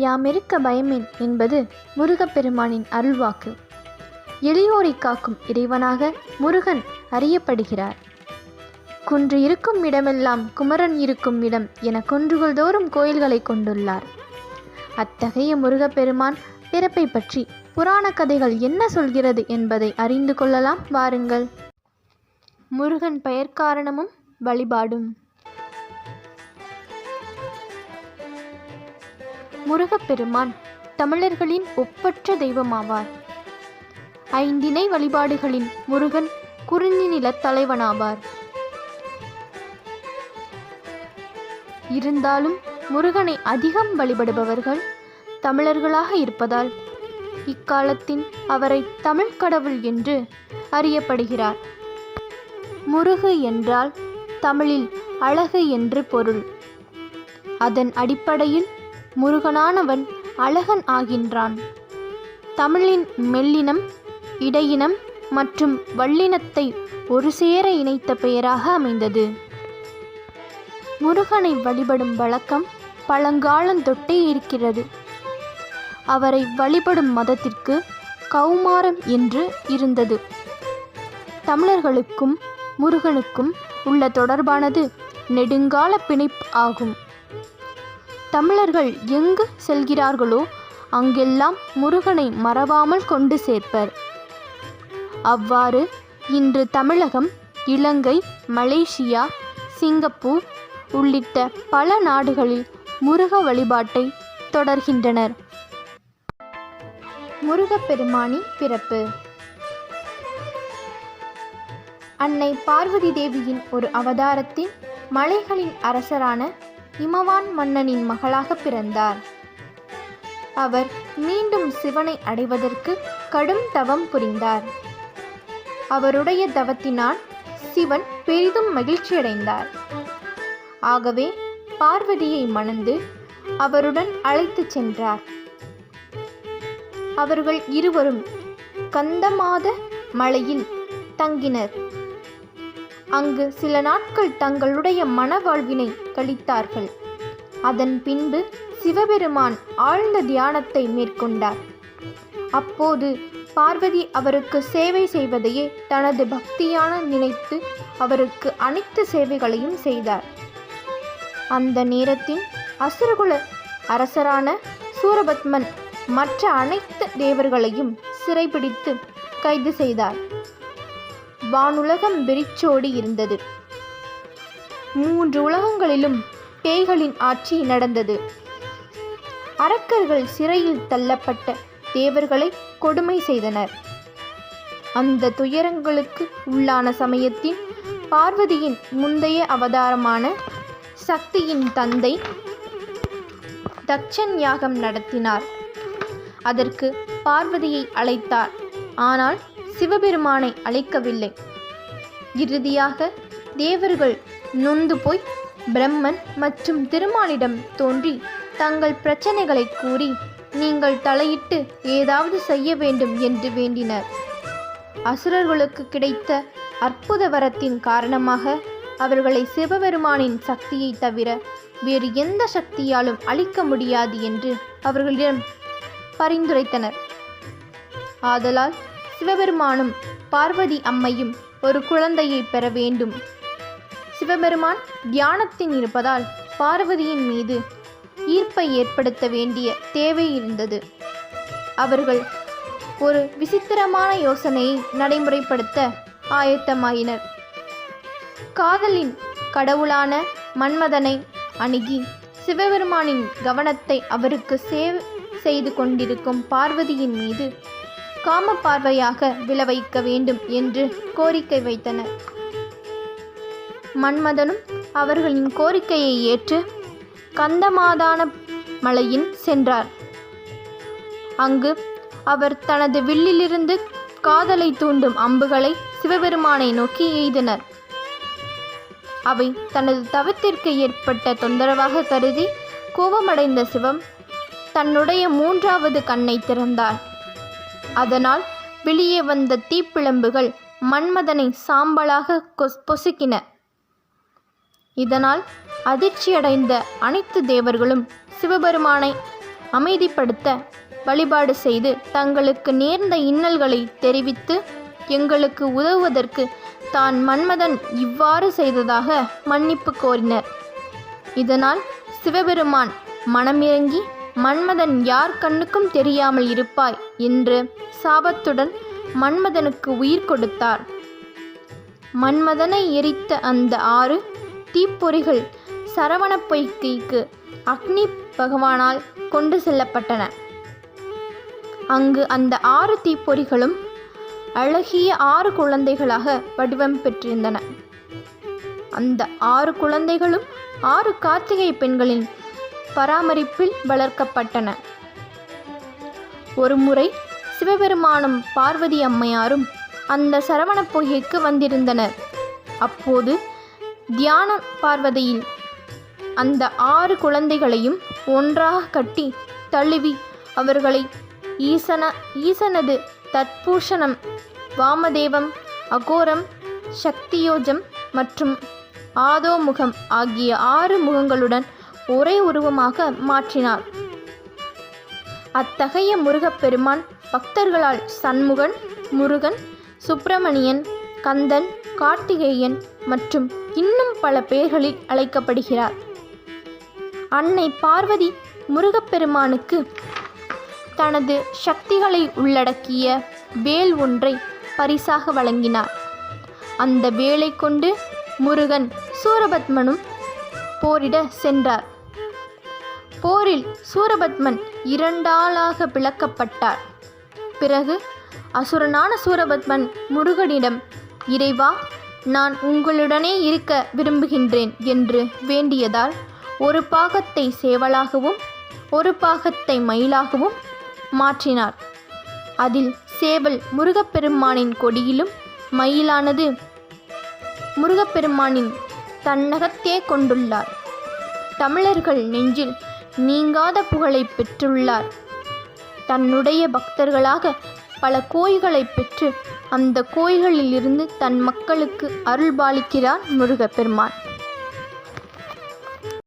யாமிருக்க பயமேன் என்பது முருகப்பெருமானின் அருள்வாக்கு. எளியோரை காக்கும் இறைவனாக முருகன் அறியப்படுகிறார். குன்று இருக்கும் இடமெல்லாம் குமரன் இருக்கும் இடம் என குன்றுகள் தோறும் கோயில்களை கொண்டுள்ளார். அத்தகைய முருகப்பெருமான் பிறப்பை பற்றி புராண கதைகள் என்ன சொல்கிறது என்பதை அறிந்து கொள்ளலாம் வாருங்கள். முருகன் பெயர் காரணமும் வழிபாடும். முருகப்பெருமான் தமிழர்களின் ஒப்பற்ற தெய்வமாவார். ஐந்திணை வழிபாடுகளின் முருகன் குறிஞ்சி நிலத் தலைவனாவார். இருந்தாலும் முருகனை அதிகம் வழிபடுபவர்கள் தமிழர்களாக இருப்பதால் இக்காலத்தில் அவரை தமிழ் கடவுள் என்று அறியப்படுகிறார். முருகு என்றால் தமிழில் அழகு என்று பொருள். அதன் அடிப்படையில் முருகனானவன் அழகன் ஆகின்றான். தமிழின் மெல்லினம், இடையினம் மற்றும் வல்லினத்தை ஒரு சேர இணைத்த பெயராக அமைந்தது. முருகனை வழிபடும் வழக்கம் பழங்காலந்தொட்டே இருக்கிறது. அவரை வழிபடும் மதத்திற்கு கௌமாரம் என்று இருந்தது. தமிழர்களுக்கும் முருகனுக்கும் உள்ள தொடர்பானது நெடுங்கால பிணைப்பு ஆகும். தமிழர்கள் எங்கு செல்கிறார்களோ அங்கெல்லாம் முருகனை மறவாமல் கொண்டு சேர்ப்பர். அவ்வாறு இன்று தமிழகம், இலங்கை, மலேசியா, சிங்கப்பூர் உள்ளிட்ட பல நாடுகளில் முருக வழிபாட்டை தொடர்கின்றனர். முருகப்பெருமானின் பிறப்பு. அன்னை பார்வதி தேவியின் ஒரு அவதாரத்தில் மலைகளின் அரசரான இமவான் மன்னனின் மகளாக பிறந்தார். அவர் மீண்டும் சிவனை அடைவதற்கு கடும் தவம் புரிந்தார். அவருடைய தவத்தினால் சிவன் பெரிதும் மகிழ்ச்சியடைந்தார். ஆகவே பார்வதியை மணந்து அவருடன் அழைத்து சென்றார். அவர்கள் இருவரும் கந்தமாத மலையில் தங்கினர். அங்கு சில நாட்கள் தங்களுடைய மனவாழ்வினை கழித்தார்கள். அதன் பின்பு சிவபெருமான் ஆழ்ந்த தியானத்தை மேற்கொண்டார். அப்போது பார்வதி அவருக்கு சேவை செய்வதையே தனது பக்தியான நினைத்து அவருக்கு அனைத்து சேவைகளையும் செய்தார். அந்த நேரத்தில் அசுரகுல அரசரான சூரபத்மன் மற்ற அனைத்து தேவர்களையும் சிறைபிடித்து கைது செய்தார். வானுலகம் வெறிச்சோடி இருந்தது. 3 உலகங்களிலும் பேய்களின் ஆட்சி நடந்தது. அரக்கர்கள் சிறையில் தள்ளப்பட்ட தேவர்களை கொடுமை செய்தனர். அந்த துயரங்களுக்கு உள்ளான சமயத்தில் பார்வதியின் முந்தைய அவதாரமான சக்தியின் தந்தை தட்சன் யாகம் நடத்தினார். அதற்கு பார்வதியை அழைத்தார். ஆனால் சிவபெருமானை அழைக்கவில்லை. இறுதியாக தேவர்கள் நொந்து போய் பிரம்மன் மற்றும் திருமாலிடம் தோன்றி தங்கள் பிரச்சனைகளை கூறி நீங்கள் தலையிட்டு ஏதாவது செய்ய வேண்டும் என்று வேண்டினர். அசுரர்களுக்கு கிடைத்த அற்புத வரத்தின் காரணமாக அவர்களை சிவபெருமானின் சக்தியை தவிர வேறு எந்த சக்தியாலும் அழிக்க முடியாது என்று அவர்களிடம் பரிந்துரைத்தனர். ஆதலால் சிவபெருமானும் பார்வதி அம்மையும் ஒரு குழந்தையை பெற வேண்டும். சிவபெருமான் தியானத்தில் இருப்பதால் பார்வதியின் மீது ஈர்ப்பை ஏற்படுத்த வேண்டிய தேவை இருந்தது. அவர்கள் ஒரு விசித்திரமான யோசனையை நடைமுறைப்படுத்த ஆயத்தமாயினர். காதலின் கடவுளான மன்மதனை அணுகி சிவபெருமானின் கவனத்தை அவருக்கு சேவை செய்து கொண்டிருக்கும் பார்வதியின் மீது காம பார்வையாக விழவைக்க வேண்டும் என்று கோரிக்கை வைத்தனர். மன்மதனும் அவர்களின் கோரிக்கையை ஏற்று கந்தமாதான மலையின் சென்றார். அங்கு அவர் தனது வில்லிலிருந்து காதலை தூண்டும் அம்புகளை சிவபெருமானை நோக்கி எய்தனர். அவை தனது தவத்திற்கு ஏற்பட்ட தொந்தரவாக கருதி கோபமடைந்த சிவம் தன்னுடைய 3வது கண்ணை திறந்தார். அதனால் வெளியே வந்த தீப்பிழம்புகள் மன்மதனை சாம்பலாக பொசுக்கின. இதனால் அதிர்ச்சியடைந்த அனைத்து தேவர்களும் சிவபெருமானை அமைதிப்படுத்த வழிபாடு செய்து தங்களுக்கு நேர்ந்த இன்னல்களை தெரிவித்து எங்களுக்கு உதவுவதற்கு தான் மன்மதன் இவ்வாறு செய்ததாக மன்னிப்பு கோரினர். இதனால் சிவபெருமான் மனமிறங்கி மன்மதன் யார் கண்ணுக்கும் தெரியாமல் இருப்பாய் என்று சாபத்துடன் மன்மதனுக்கு உயிர் கொடுத்தார். மன்மதனை எரித்த அந்த 6 தீப்பொறிகள் சரவண பொய்கைக்கு அக்னி பகவானால் கொண்டு செல்லப்பட்டன. அங்கு அந்த 6 தீப்பொறிகளும் அழகிய 6 குழந்தைகளாக வடிவம் பெற்றிருந்தன. அந்த 6 குழந்தைகளும் 6 கார்த்திகை பெண்களின் பராமரிப்பில் வளர்க்கப்பட்டன. ஒருமுறை சிவபெருமானும் பார்வதி அம்மையாரும் அந்த சரவண பொய்கைக்கு வந்திருந்தனர். அப்போது தியான பார்வதியில் அந்த 6 குழந்தைகளையும் ஒன்றாக கட்டி தழுவி அவர்களை ஈசனது தத்பூஷணம், வாமதேவம், அகோரம், சக்தியோஜம் மற்றும் ஆதோமுகம் ஆகிய 6 முகங்களுடன் ஒரே உருவமாக மாற்றினார். அத்தகைய முருகப்பெருமான் பக்தர்களால் சண்முகன், முருகன், சுப்பிரமணியன், கந்தன், கார்த்திகேயன் மற்றும் இன்னும் பல பெயர்களில் அழைக்கப்படுகிறார். அன்னை பார்வதி முருகப்பெருமானுக்கு தனது சக்திகளை உள்ளடக்கிய வேல் ஒன்றை பரிசாக வழங்கினார். அந்த வேலை கொண்டு முருகன் சூரபத்மனும் போரிட சென்றார். போரில் சூரபத்மன் 2 ஆளாக பிளக்கப்பட்டார். பிறகு அசுரனான சூரபத்மன் முருகனிடம், இறைவா, நான் உங்களுடனே இருக்க விரும்புகின்றேன் என்று வேண்டியதால் ஒரு பாகத்தை சேவலாகவும் ஒரு பாகத்தை மயிலாகவும் மாற்றினார். அதில் சேவல் முருகப்பெருமானின் கொடியிலும் மயிலானது முருகப்பெருமானின் தன்னகத்தே கொண்டுள்ளார். தமிழர்கள் நெஞ்சில் நீங்காத புகழை பெற்றுள்ளார். தன்னுடைய பக்தர்களாக பல கோயில்களை பெற்று அந்த கோயில்களிலிருந்து தன் மக்களுக்கு அருள்பாலிக்கிறார் முருகப்பெருமான்.